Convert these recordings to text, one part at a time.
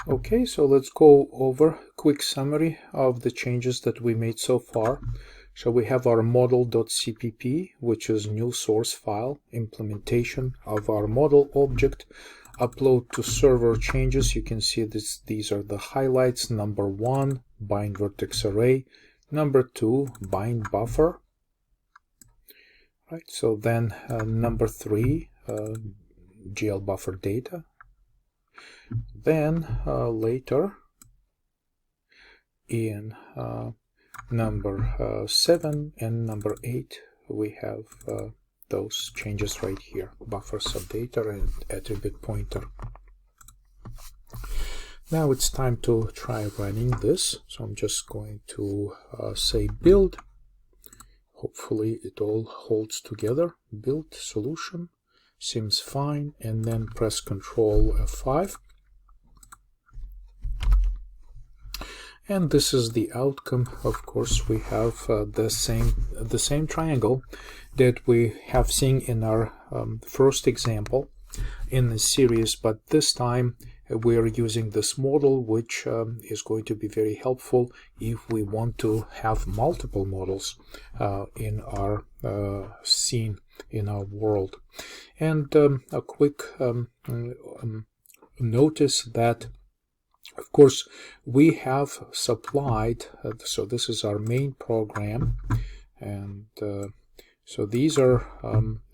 Okay, so let's go over a quick summary of the changes that we made so far. So we have our model.cpp, which is new source file, implementation of our model object, upload to server changes. You can see this, these are the highlights. Number 1, bind vertex array. Number 2, bind buffer. Right, so then number 3, GL buffer data. Then later in number 7 and number 8 we have those changes right here: buffer subdata and attribute pointer. Now it's time to try running this, so I'm just going to say build. Hopefully it all holds together. Build solution seems fine, and then press Ctrl F5. And this is the outcome. Of course, we have the same triangle that we have seen in our first example in the series, but this time we are using this model, which is going to be very helpful if we want to have multiple models in our scene, in our world. And a quick notice that, of course, we have supplied, so this is our main program, and so these are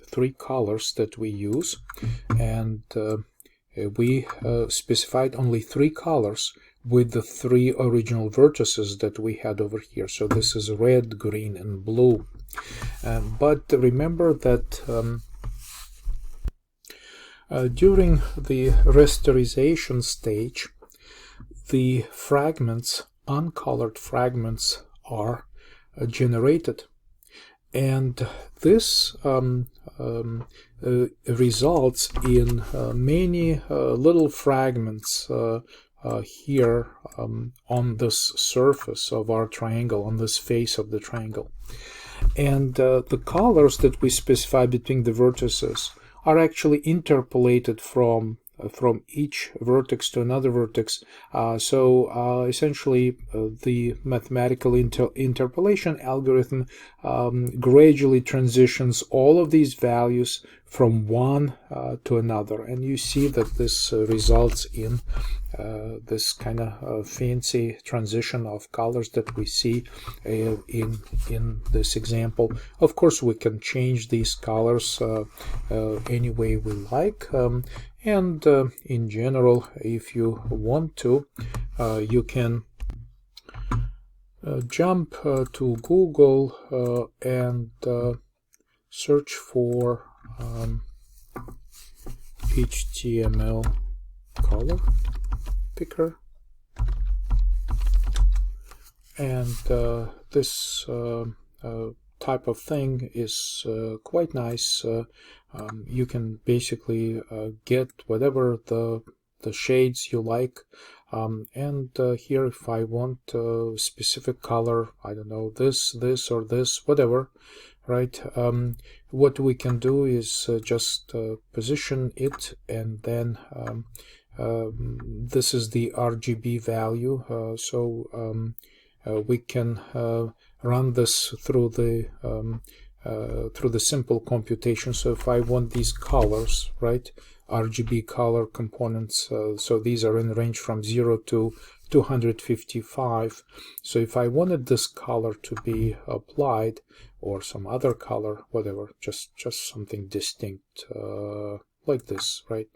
3 colors that we use, and we specified only 3 colors with the 3 original vertices that we had over here. So this is red, green, and blue. But remember that during the rasterization stage, the fragments, uncolored fragments, are generated, and this results in many little fragments here on this surface of our triangle, on this face of the triangle. And the colors that we specify between the vertices are actually interpolated from each vertex to another vertex. So essentially the mathematical interpolation algorithm gradually transitions all of these values from one to another, and you see that this results in this kind of fancy transition of colors that we see in this example. Of course, we can change these colors any way we like, and in general, if you want to, you can jump to Google and search for HTML color picker, and this type of thing is quite nice. You can basically get whatever the shades you like, and here, if I want a specific color, I don't know, this or this, whatever, right, what we can do is just position it, and then this is the RGB value, so we can run this through the simple computation. So if I want these colors, right, RGB color components, so these are in the range from 0 to 255. So if I wanted this color to be applied, or some other color, whatever, just something distinct like this, right?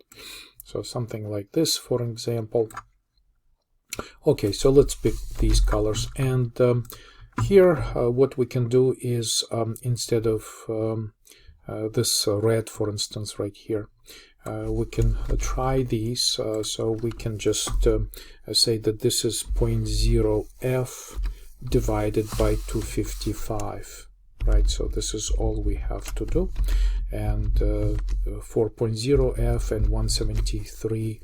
So something like this, for example. Okay, so let's pick these colors, and here what we can do is instead of this red, for instance, right here, we can try these. So we can just say that this is 0.0f divided by 255, right? So this is all we have to do, and 4.0f and 173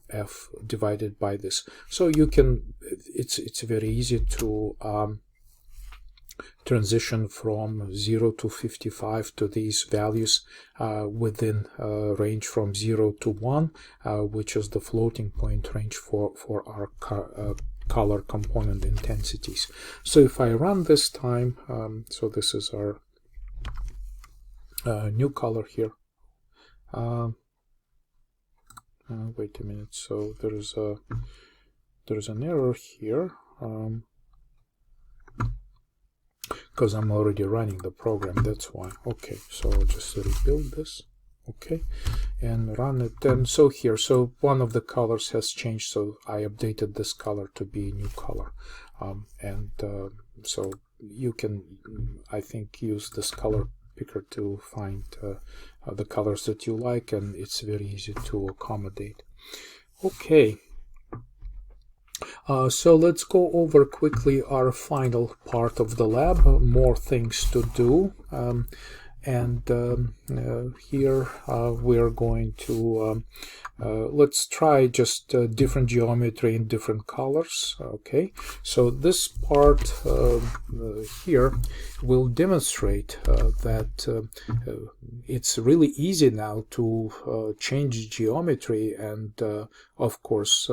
f divided by this. So you can, it's very easy to transition from 0 to 55 to these values within range from 0 to 1, which is the floating point range for our color component intensities. So if I run this time, so this is our new color here. Wait a minute, so there's an error here because I'm already running the program, that's why. Okay, so I'll just rebuild this, okay, and run it. And so here, so one of the colors has changed, so I updated this color to be a new color, so you can, I think, use this color picker to find the colors that you like, and it's very easy to accommodate. Okay, so let's go over quickly our final part of the lab. More things to do, here we're going to let's try just different geometry in different colors. Okay, so this part here will demonstrate that it's really easy now to change geometry and of course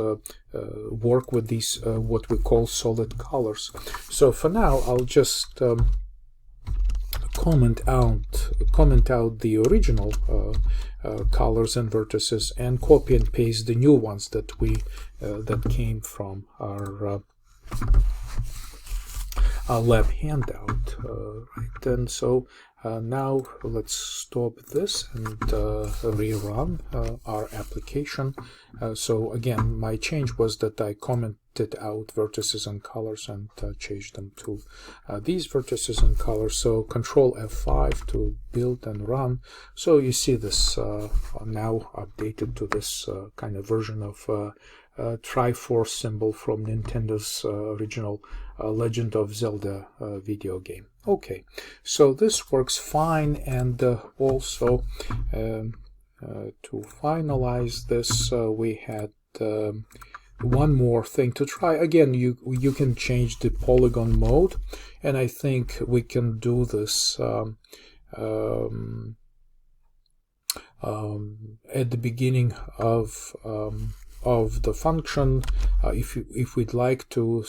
work with these what we call solid colors. So for now I'll just comment out the original colors and vertices and copy and paste the new ones that that came from our lab handout, right? And so now let's stop this and rerun our application. So again, my change was that I commented out vertices and colors and changed them to these vertices and colors. So Control F5 to build and run. So you see this now updated to this kind of version of Triforce symbol from Nintendo's original Legend of Zelda video game. Okay, so this works fine, and also to finalize this, we had one more thing to try. Again, you can change the polygon mode, and I think we can do this at the beginning of the function. If we'd like to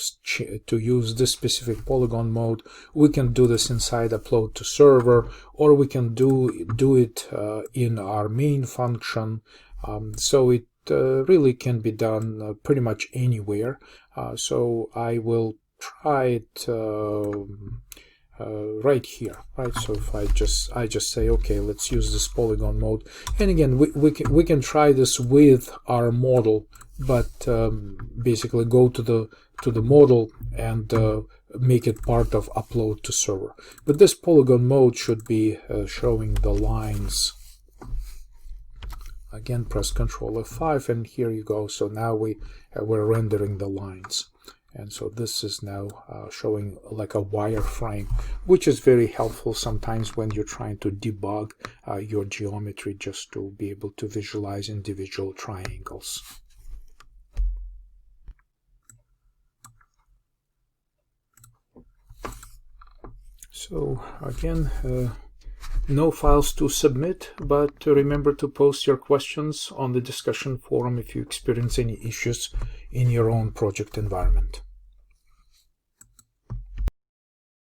use this specific polygon mode, we can do this inside upload to server, or we can do it in our main function. So it really can be done pretty much anywhere. So I will try it right here, right? So if I just say, okay, let's use this polygon mode, and again we can try this with our model, but basically go to the model and make it part of upload to server. But this polygon mode should be showing the lines. Again, press Control F5, and here you go. So now we're rendering the lines. And so this is now showing like a wireframe, which is very helpful sometimes when you're trying to debug your geometry, just to be able to visualize individual triangles. So again, no files to submit, but remember to post your questions on the discussion forum if you experience any issues in your own project environment.